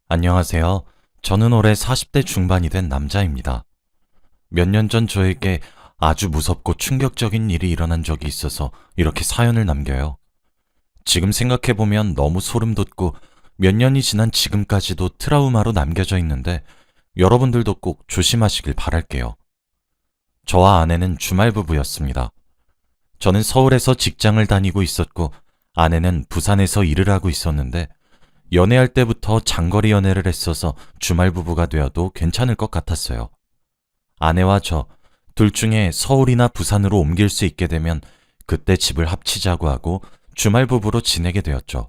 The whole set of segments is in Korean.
안녕하세요. 저는 올해 40대 중반이 된 남자입니다. 몇 년 전 저에게 아주 무섭고 충격적인 일이 일어난 적이 있어서 이렇게 사연을 남겨요. 지금 생각해보면 너무 소름 돋고 몇 년이 지난 지금까지도 트라우마로 남겨져 있는데 여러분들도 꼭 조심하시길 바랄게요. 저와 아내는 주말 부부였습니다. 저는 서울에서 직장을 다니고 있었고 아내는 부산에서 일을 하고 있었는데 연애할 때부터 장거리 연애를 했어서 주말 부부가 되어도 괜찮을 것 같았어요. 아내와 저, 둘 중에 서울이나 부산으로 옮길 수 있게 되면 그때 집을 합치자고 하고 주말 부부로 지내게 되었죠.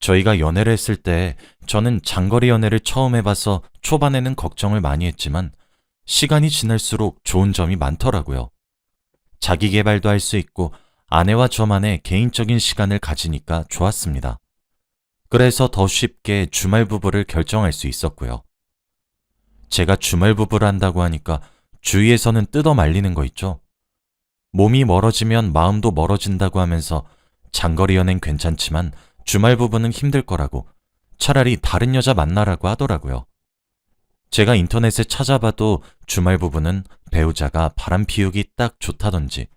저희가 연애를 했을 때 저는 장거리 연애를 처음 해봐서 초반에는 걱정을 많이 했지만 시간이 지날수록 좋은 점이 많더라고요. 자기 개발도 할 수 있고 아내와 저만의 개인적인 시간을 가지니까 좋았습니다. 그래서 더 쉽게 주말 부부를 결정할 수 있었고요. 제가 주말 부부를 한다고 하니까 주위에서는 뜯어 말리는 거 있죠. 몸이 멀어지면 마음도 멀어진다고 하면서 장거리 연애는 괜찮지만 주말 부부는 힘들 거라고 차라리 다른 여자 만나라고 하더라고요. 제가 인터넷에 찾아봐도 주말 부부는 배우자가 바람 피우기 딱 좋다던지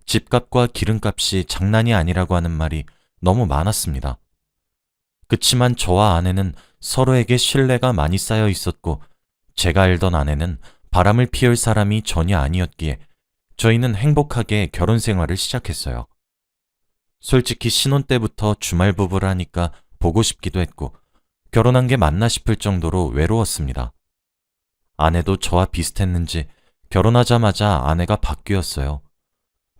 집값과 기름값이 장난이 아니라고 하는 말이 너무 많았습니다. 그치만 저와 아내는 서로에게 신뢰가 많이 쌓여 있었고 제가 알던 아내는 바람을 피울 사람이 전혀 아니었기에 저희는 행복하게 결혼 생활을 시작했어요. 솔직히 신혼 때부터 주말 부부를 하니까 보고 싶기도 했고 결혼한 게 맞나 싶을 정도로 외로웠습니다. 아내도 저와 비슷했는지 결혼하자마자 아내가 바뀌었어요.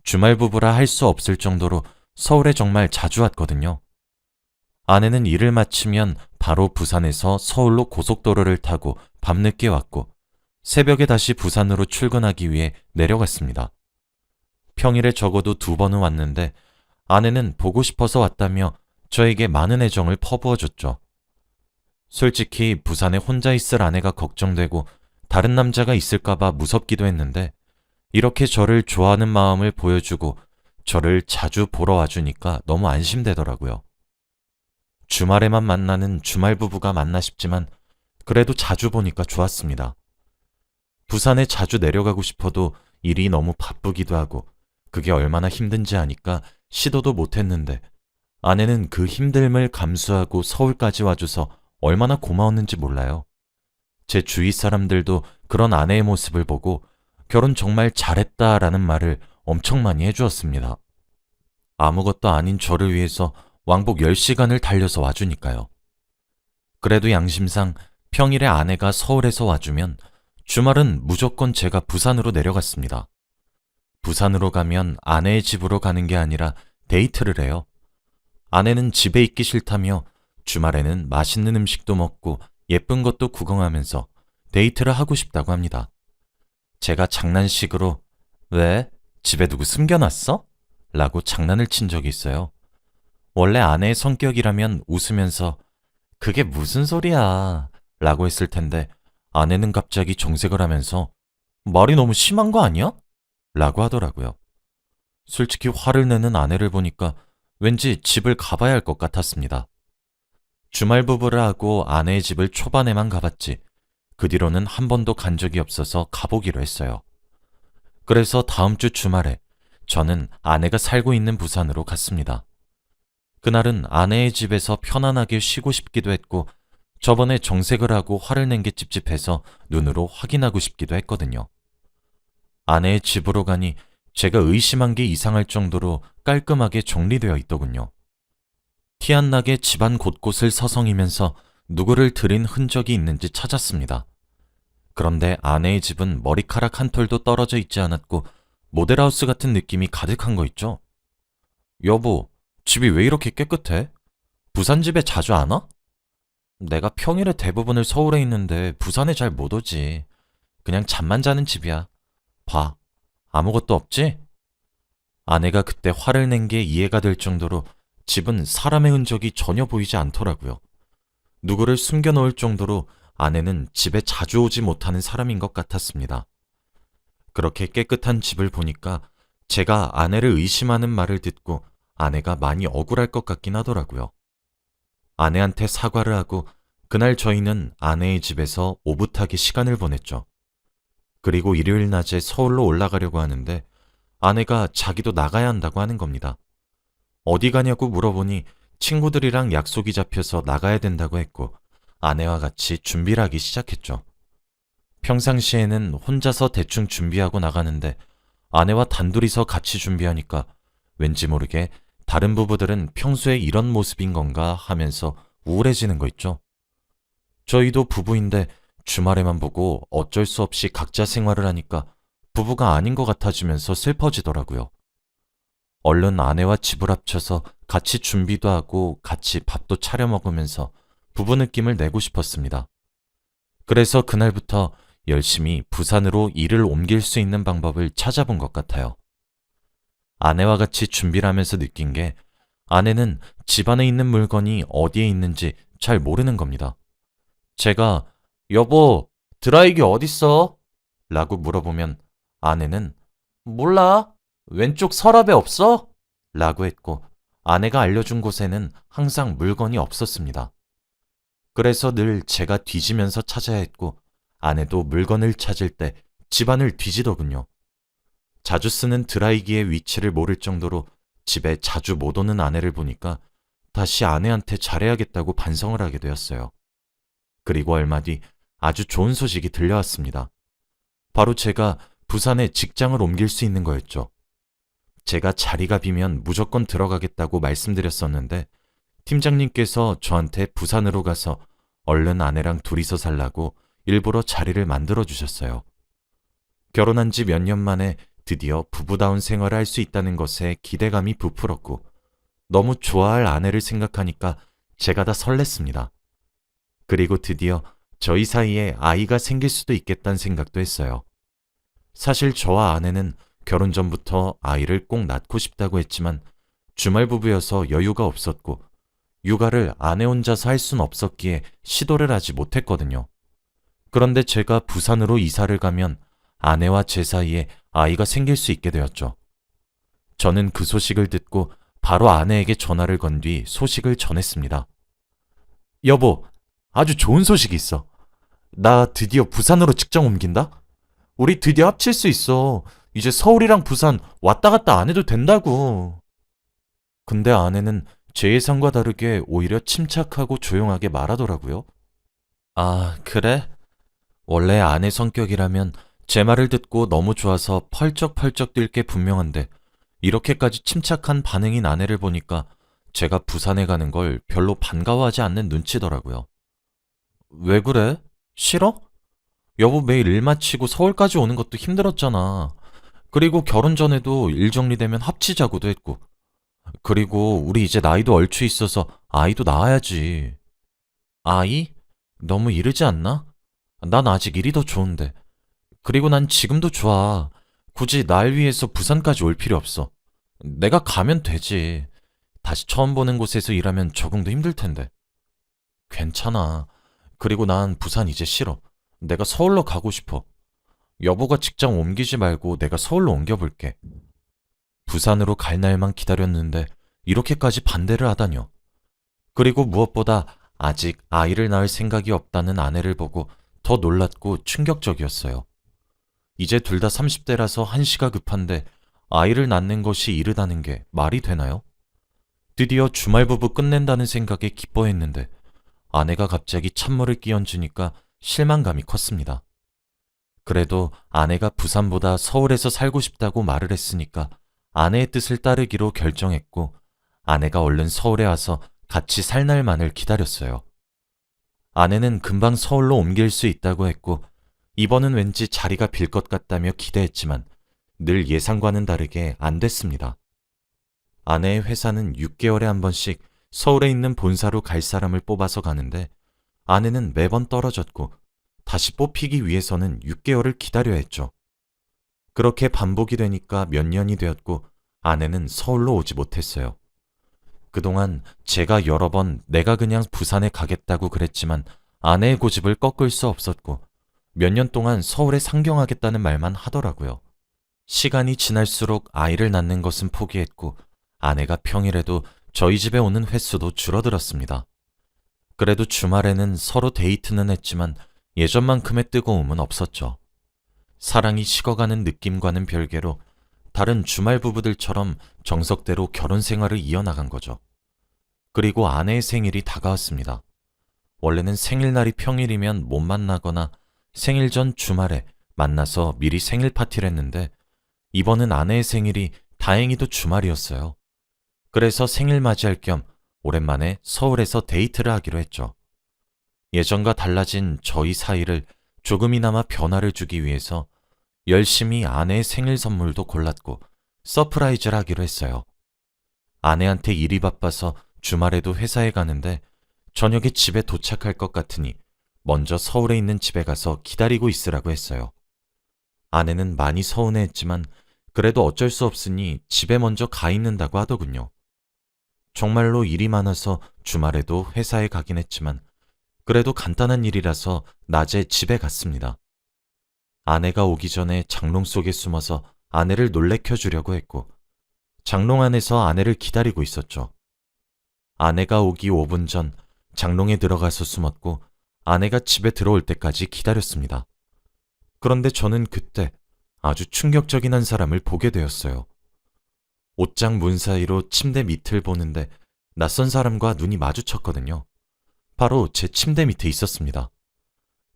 주말 부부라 할 수 없을 정도로 서울에 정말 자주 왔거든요. 아내는 일을 마치면 바로 부산에서 서울로 고속도로를 타고 밤늦게 왔고 새벽에 다시 부산으로 출근하기 위해 내려갔습니다. 평일에 적어도 2번은 왔는데 아내는 보고 싶어서 왔다며 저에게 많은 애정을 퍼부어줬죠. 솔직히 부산에 혼자 있을 아내가 걱정되고 다른 남자가 있을까봐 무섭기도 했는데 이렇게 저를 좋아하는 마음을 보여주고 저를 자주 보러 와주니까 너무 안심되더라고요. 주말에만 만나는 주말 부부가 맞나 싶지만 그래도 자주 보니까 좋았습니다. 부산에 자주 내려가고 싶어도 일이 너무 바쁘기도 하고 그게 얼마나 힘든지 아니까 시도도 못했는데 아내는 그 힘듦을 감수하고 서울까지 와줘서 얼마나 고마웠는지 몰라요. 제 주위 사람들도 그런 아내의 모습을 보고 결혼 정말 잘했다라는 말을 엄청 많이 해주었습니다. 아무것도 아닌 저를 위해서 왕복 10시간을 달려서 와주니까요. 그래도 양심상 평일에 아내가 서울에서 와주면 주말은 무조건 제가 부산으로 내려갔습니다. 부산으로 가면 아내의 집으로 가는 게 아니라 데이트를 해요. 아내는 집에 있기 싫다며 주말에는 맛있는 음식도 먹고 예쁜 것도 구경하면서 데이트를 하고 싶다고 합니다. 제가 장난식으로 왜? 집에 누구 숨겨놨어? 라고 장난을 친 적이 있어요. 원래 아내의 성격이라면 웃으면서 그게 무슨 소리야 라고 했을 텐데 아내는 갑자기 정색을 하면서 말이 너무 심한 거 아니야? 라고 하더라고요. 솔직히 화를 내는 아내를 보니까 왠지 집을 가봐야 할 것 같았습니다. 주말 부부를 하고 아내의 집을 초반에만 가봤지 그 뒤로는 한 번도 간 적이 없어서 가보기로 했어요. 그래서 다음 주 주말에 저는 아내가 살고 있는 부산으로 갔습니다. 그날은 아내의 집에서 편안하게 쉬고 싶기도 했고 저번에 정색을 하고 화를 낸 게 찝찝해서 눈으로 확인하고 싶기도 했거든요. 아내의 집으로 가니 제가 의심한 게 이상할 정도로 깔끔하게 정리되어 있더군요. 티 안 나게 집안 곳곳을 서성이면서 누구를 들인 흔적이 있는지 찾았습니다. 그런데 아내의 집은 머리카락 한 톨도 떨어져 있지 않았고 모델하우스 같은 느낌이 가득한 거 있죠? 여보, 집이 왜 이렇게 깨끗해? 부산 집에 자주 안 와? 내가 평일에 대부분을 서울에 있는데 부산에 잘 못 오지. 그냥 잠만 자는 집이야. 봐, 아무것도 없지? 아내가 그때 화를 낸 게 이해가 될 정도로 집은 사람의 흔적이 전혀 보이지 않더라고요. 누구를 숨겨놓을 정도로 아내는 집에 자주 오지 못하는 사람인 것 같았습니다. 그렇게 깨끗한 집을 보니까 제가 아내를 의심하는 말을 듣고 아내가 많이 억울할 것 같긴 하더라고요. 아내한테 사과를 하고 그날 저희는 아내의 집에서 오붓하게 시간을 보냈죠. 그리고 일요일 낮에 서울로 올라가려고 하는데 아내가 자기도 나가야 한다고 하는 겁니다. 어디 가냐고 물어보니 친구들이랑 약속이 잡혀서 나가야 된다고 했고 아내와 같이 준비를 하기 시작했죠. 평상시에는 혼자서 대충 준비하고 나가는데 아내와 단둘이서 같이 준비하니까 왠지 모르게 다른 부부들은 평소에 이런 모습인 건가 하면서 우울해지는 거 있죠. 저희도 부부인데 주말에만 보고 어쩔 수 없이 각자 생활을 하니까 부부가 아닌 것 같아지면서 슬퍼지더라고요. 얼른 아내와 집을 합쳐서 같이 준비도 하고 같이 밥도 차려 먹으면서 부부 느낌을 내고 싶었습니다. 그래서 그날부터 열심히 부산으로 일을 옮길 수 있는 방법을 찾아본 것 같아요. 아내와 같이 준비를 하면서 느낀 게 아내는 집안에 있는 물건이 어디에 있는지 잘 모르는 겁니다. 제가 여보, 드라이기 어딨어? 라고 물어보면 아내는 몰라. 왼쪽 서랍에 없어? 라고 했고 아내가 알려준 곳에는 항상 물건이 없었습니다. 그래서 늘 제가 뒤지면서 찾아야 했고 아내도 물건을 찾을 때 집안을 뒤지더군요. 자주 쓰는 드라이기의 위치를 모를 정도로 집에 자주 못 오는 아내를 보니까 다시 아내한테 잘해야겠다고 반성을 하게 되었어요. 그리고 얼마 뒤 아주 좋은 소식이 들려왔습니다. 바로 제가 부산에 직장을 옮길 수 있는 거였죠. 제가 자리가 비면 무조건 들어가겠다고 말씀드렸었는데 팀장님께서 저한테 부산으로 가서 얼른 아내랑 둘이서 살라고 일부러 자리를 만들어 주셨어요. 결혼한 지 몇 년 만에 드디어 부부다운 생활을 할 수 있다는 것에 기대감이 부풀었고 너무 좋아할 아내를 생각하니까 제가 다 설렜습니다. 그리고 드디어 저희 사이에 아이가 생길 수도 있겠다는 생각도 했어요. 사실 저와 아내는 결혼 전부터 아이를 꼭 낳고 싶다고 했지만 주말 부부여서 여유가 없었고 육아를 아내 혼자서 할 순 없었기에 시도를 하지 못했거든요. 그런데 제가 부산으로 이사를 가면 아내와 제 사이에 아이가 생길 수 있게 되었죠. 저는 그 소식을 듣고 바로 아내에게 전화를 건 뒤 소식을 전했습니다. 여보, 아주 좋은 소식이 있어. 나 드디어 부산으로 직장 옮긴다? 우리 드디어 합칠 수 있어. 이제 서울이랑 부산 왔다 갔다 안 해도 된다고. 근데 아내는 제 예상과 다르게 오히려 침착하고 조용하게 말하더라고요. 아, 그래? 원래 아내 성격이라면 제 말을 듣고 너무 좋아서 펄쩍펄쩍 뛸 게 분명한데 이렇게까지 침착한 반응인 아내를 보니까 제가 부산에 가는 걸 별로 반가워하지 않는 눈치더라고요. 왜 그래? 싫어? 여보 매일 일 마치고 서울까지 오는 것도 힘들었잖아. 그리고 결혼 전에도 일 정리되면 합치자고도 했고. 그리고 우리 이제 나이도 얼추 있어서 아이도 낳아야지. 아이? 너무 이르지 않나? 난 아직 일이 더 좋은데. 그리고 난 지금도 좋아. 굳이 날 위해서 부산까지 올 필요 없어. 내가 가면 되지. 다시 처음 보는 곳에서 일하면 적응도 힘들 텐데. 괜찮아. 그리고 난 부산 이제 싫어. 내가 서울로 가고 싶어. 여보가 직장 옮기지 말고 내가 서울로 옮겨볼게. 부산으로 갈 날만 기다렸는데 이렇게까지 반대를 하다뇨. 그리고 무엇보다 아직 아이를 낳을 생각이 없다는 아내를 보고 더 놀랐고 충격적이었어요. 이제 둘 다 30대라서 한시가 급한데 아이를 낳는 것이 이르다는 게 말이 되나요? 드디어 주말 부부 끝낸다는 생각에 기뻐했는데 아내가 갑자기 찬물을 끼얹으니까 실망감이 컸습니다. 그래도 아내가 부산보다 서울에서 살고 싶다고 말을 했으니까 아내의 뜻을 따르기로 결정했고 아내가 얼른 서울에 와서 같이 살 날만을 기다렸어요. 아내는 금방 서울로 옮길 수 있다고 했고 이번은 왠지 자리가 빌 것 같다며 기대했지만 늘 예상과는 다르게 안 됐습니다. 아내의 회사는 6개월에 한 번씩 서울에 있는 본사로 갈 사람을 뽑아서 가는데 아내는 매번 떨어졌고 다시 뽑히기 위해서는 6개월을 기다려야 했죠. 그렇게 반복이 되니까 몇 년이 되었고 아내는 서울로 오지 못했어요. 그동안 제가 여러 번 내가 그냥 부산에 가겠다고 그랬지만 아내의 고집을 꺾을 수 없었고 몇 년 동안 서울에 상경하겠다는 말만 하더라고요. 시간이 지날수록 아이를 낳는 것은 포기했고 아내가 평일에도 저희 집에 오는 횟수도 줄어들었습니다. 그래도 주말에는 서로 데이트는 했지만 예전만큼의 뜨거움은 없었죠. 사랑이 식어가는 느낌과는 별개로 다른 주말 부부들처럼 정석대로 결혼 생활을 이어나간 거죠. 그리고 아내의 생일이 다가왔습니다. 원래는 생일날이 평일이면 못 만나거나 생일 전 주말에 만나서 미리 생일 파티를 했는데 이번은 아내의 생일이 다행히도 주말이었어요. 그래서 생일 맞이할 겸 오랜만에 서울에서 데이트를 하기로 했죠. 예전과 달라진 저희 사이를 조금이나마 변화를 주기 위해서 열심히 아내의 생일 선물도 골랐고 서프라이즈를 하기로 했어요. 아내한테 일이 바빠서 주말에도 회사에 가는데 저녁에 집에 도착할 것 같으니 먼저 서울에 있는 집에 가서 기다리고 있으라고 했어요. 아내는 많이 서운해했지만 그래도 어쩔 수 없으니 집에 먼저 가 있는다고 하더군요. 정말로 일이 많아서 주말에도 회사에 가긴 했지만 그래도 간단한 일이라서 낮에 집에 갔습니다. 아내가 오기 전에 장롱 속에 숨어서 아내를 놀래켜 주려고 했고 장롱 안에서 아내를 기다리고 있었죠. 아내가 오기 5분 전 장롱에 들어가서 숨었고 아내가 집에 들어올 때까지 기다렸습니다. 그런데 저는 그때 아주 충격적인 한 사람을 보게 되었어요. 옷장 문 사이로 침대 밑을 보는데 낯선 사람과 눈이 마주쳤거든요. 바로 제 침대 밑에 있었습니다.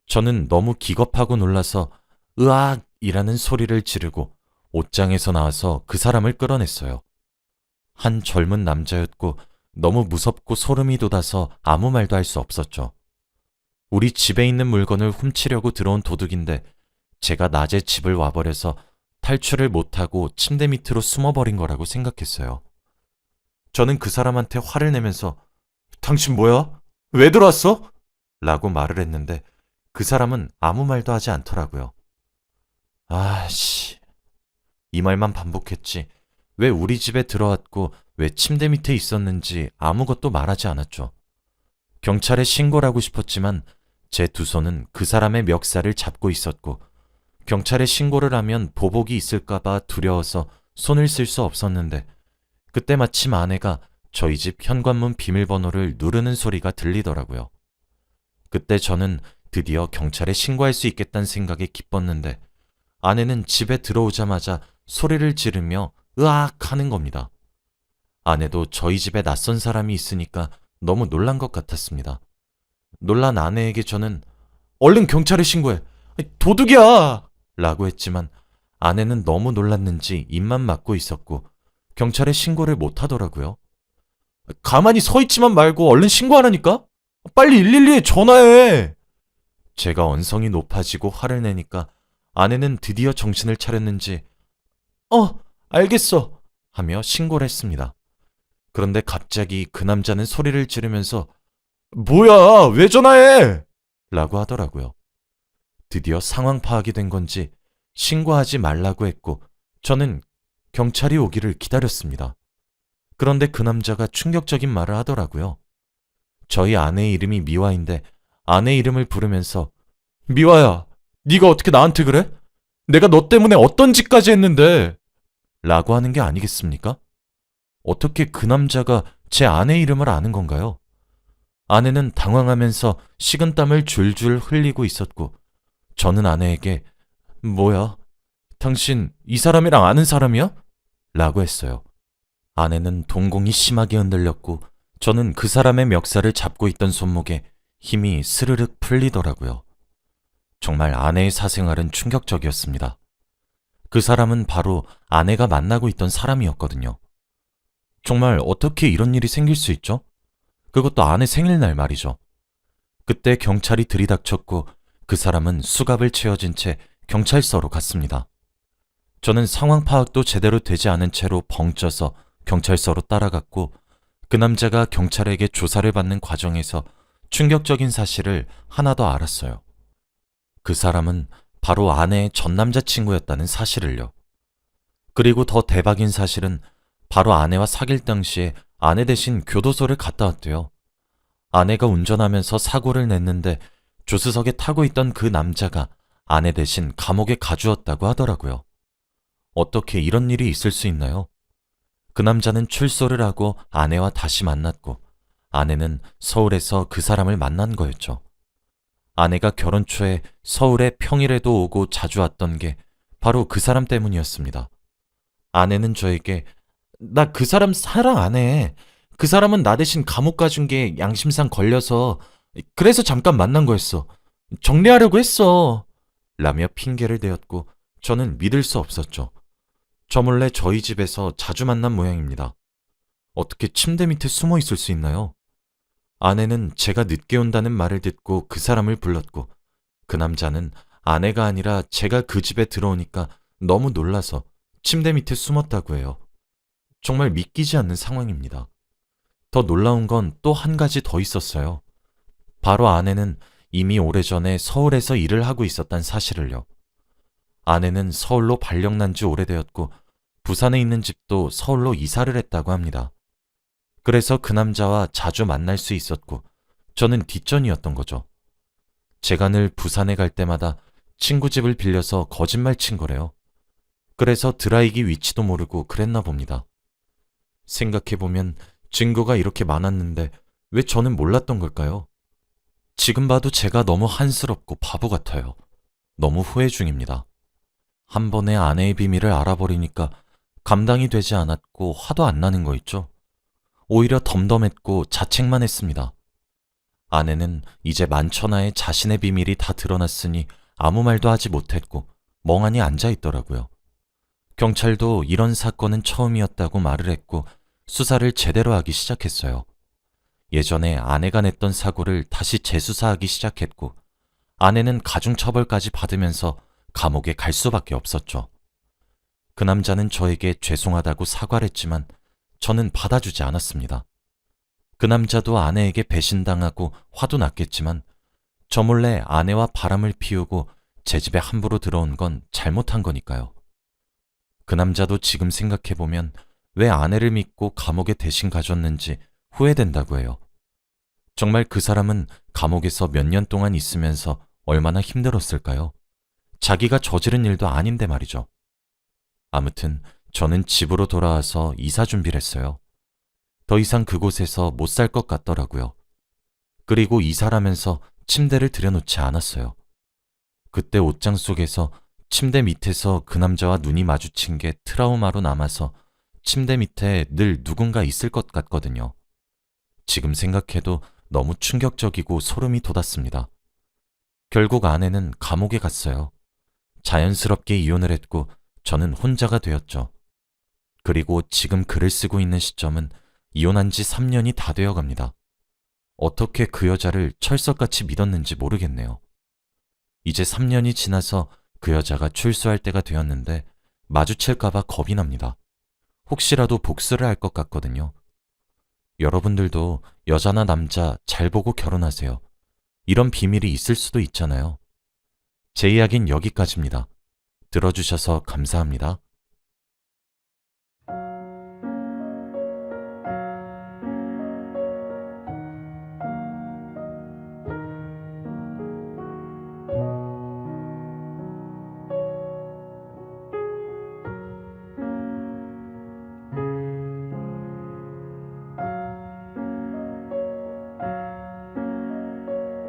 저는 너무 기겁하고 놀라서 으악! 이라는 소리를 지르고 옷장에서 나와서 그 사람을 끌어냈어요. 한 젊은 남자였고 너무 무섭고 소름이 돋아서 아무 말도 할 수 없었죠. 우리 집에 있는 물건을 훔치려고 들어온 도둑인데 제가 낮에 집을 와버려서 탈출을 못하고 침대 밑으로 숨어버린 거라고 생각했어요. 저는 그 사람한테 화를 내면서 당신 뭐야? 왜 들어왔어? 라고 말을 했는데 그 사람은 아무 말도 하지 않더라고요. 아씨, 이 말만 반복했지 왜 우리 집에 들어왔고 왜 침대 밑에 있었는지 아무것도 말하지 않았죠. 경찰에 신고를 하고 싶었지만 제 두 손은 그 사람의 멱살을 잡고 있었고 경찰에 신고를 하면 보복이 있을까봐 두려워서 손을 쓸 수 없었는데 그때 마침 아내가 저희 집 현관문 비밀번호를 누르는 소리가 들리더라고요. 그때 저는 드디어 경찰에 신고할 수 있겠다는 생각에 기뻤는데 아내는 집에 들어오자마자 소리를 지르며 으악 하는 겁니다. 아내도 저희 집에 낯선 사람이 있으니까 너무 놀란 것 같았습니다. 놀란 아내에게 저는 얼른 경찰에 신고해. 도둑이야! 라고 했지만 아내는 너무 놀랐는지 입만 막고 있었고 경찰에 신고를 못 하더라고요. 가만히 서 있지만 말고 얼른 신고하라니까? 빨리 112에 전화해! 제가 언성이 높아지고 화를 내니까 아내는 드디어 정신을 차렸는지 알겠어 하며 신고를 했습니다. 그런데 갑자기 그 남자는 소리를 지르면서 뭐야, 왜 전화해? 라고 하더라고요. 드디어 상황 파악이 된 건지 신고하지 말라고 했고 저는 경찰이 오기를 기다렸습니다. 그런데 그 남자가 충격적인 말을 하더라고요. 저희 아내의 이름이 미화인데 아내 이름을 부르면서 미화야, 네가 어떻게 나한테 그래? 내가 너 때문에 어떤 짓까지 했는데? 라고 하는 게 아니겠습니까? 어떻게 그 남자가 제 아내 이름을 아는 건가요? 아내는 당황하면서 식은땀을 줄줄 흘리고 있었고 저는 아내에게 뭐야? 당신 이 사람이랑 아는 사람이야? 라고 했어요. 아내는 동공이 심하게 흔들렸고 저는 그 사람의 멱살을 잡고 있던 손목에 힘이 스르륵 풀리더라고요. 정말 아내의 사생활은 충격적이었습니다. 그 사람은 바로 아내가 만나고 있던 사람이었거든요. 정말 어떻게 이런 일이 생길 수 있죠? 그것도 아내 생일날 말이죠. 그때 경찰이 들이닥쳤고 그 사람은 수갑을 채워진 채 경찰서로 갔습니다. 저는 상황 파악도 제대로 되지 않은 채로 벙쪄서 경찰서로 따라갔고 그 남자가 경찰에게 조사를 받는 과정에서 충격적인 사실을 하나 더 알았어요. 그 사람은 바로 아내의 전 남자친구였다는 사실을요. 그리고 더 대박인 사실은 바로 아내와 사귈 당시에 아내 대신 교도소를 갔다 왔대요. 아내가 운전하면서 사고를 냈는데 조수석에 타고 있던 그 남자가 아내 대신 감옥에 가주었다고 하더라고요. 어떻게 이런 일이 있을 수 있나요? 그 남자는 출소를 하고 아내와 다시 만났고 아내는 서울에서 그 사람을 만난 거였죠. 아내가 결혼 초에 서울에 평일에도 오고 자주 왔던 게 바로 그 사람 때문이었습니다. 아내는 저에게 나 그 사람 사랑 안 해. 그 사람은 나 대신 감옥 가준 게 양심상 걸려서 그래서 잠깐 만난 거였어. 정리하려고 했어. 라며 핑계를 대었고 저는 믿을 수 없었죠. 저 몰래 저희 집에서 자주 만난 모양입니다. 어떻게 침대 밑에 숨어 있을 수 있나요? 아내는 제가 늦게 온다는 말을 듣고 그 사람을 불렀고 그 남자는 아내가 아니라 제가 그 집에 들어오니까 너무 놀라서 침대 밑에 숨었다고 해요. 정말 믿기지 않는 상황입니다. 더 놀라운 건 또 한 가지 더 있었어요. 바로 아내는 이미 오래전에 서울에서 일을 하고 있었단 사실을요. 아내는 서울로 발령난 지 오래되었고 부산에 있는 집도 서울로 이사를 했다고 합니다. 그래서 그 남자와 자주 만날 수 있었고 저는 뒷전이었던 거죠. 제가 늘 부산에 갈 때마다 친구 집을 빌려서 거짓말 친 거래요. 그래서 드라이기 위치도 모르고 그랬나 봅니다. 생각해보면 증거가 이렇게 많았는데 왜 저는 몰랐던 걸까요? 지금 봐도 제가 너무 한스럽고 바보 같아요. 너무 후회 중입니다. 한 번에 아내의 비밀을 알아버리니까 감당이 되지 않았고 화도 안 나는 거 있죠? 오히려 덤덤했고 자책만 했습니다. 아내는 이제 만천하에 자신의 비밀이 다 드러났으니 아무 말도 하지 못했고 멍하니 앉아 있더라고요. 경찰도 이런 사건은 처음이었다고 말을 했고 수사를 제대로 하기 시작했어요. 예전에 아내가 냈던 사고를 다시 재수사하기 시작했고 아내는 가중처벌까지 받으면서 감옥에 갈 수밖에 없었죠. 그 남자는 저에게 죄송하다고 사과를 했지만 저는 받아주지 않았습니다. 그 남자도 아내에게 배신당하고 화도 났겠지만 저 몰래 아내와 바람을 피우고 제 집에 함부로 들어온 건 잘못한 거니까요. 그 남자도 지금 생각해보면 왜 아내를 믿고 감옥에 대신 가줬는지 후회된다고 해요. 정말 그 사람은 감옥에서 몇 년 동안 있으면서 얼마나 힘들었을까요? 자기가 저지른 일도 아닌데 말이죠. 아무튼 저는 집으로 돌아와서 이사 준비를 했어요. 더 이상 그곳에서 못 살 것 같더라고요. 그리고 이사를 하면서 침대를 들여놓지 않았어요. 그때 옷장 속에서 침대 밑에서 그 남자와 눈이 마주친 게 트라우마로 남아서 침대 밑에 늘 누군가 있을 것 같거든요. 지금 생각해도 너무 충격적이고 소름이 돋았습니다. 결국 아내는 감옥에 갔어요. 자연스럽게 이혼을 했고 저는 혼자가 되었죠. 그리고 지금 글을 쓰고 있는 시점은 이혼한 지 3년이 다 되어 갑니다. 어떻게 그 여자를 철석같이 믿었는지 모르겠네요. 이제 3년이 지나서 그 여자가 출소할 때가 되었는데 마주칠까봐 겁이 납니다. 혹시라도 복수를 할 것 같거든요. 여러분들도 여자나 남자 잘 보고 결혼하세요. 이런 비밀이 있을 수도 있잖아요. 제 이야기는 여기까지입니다. 들어주셔서 감사합니다.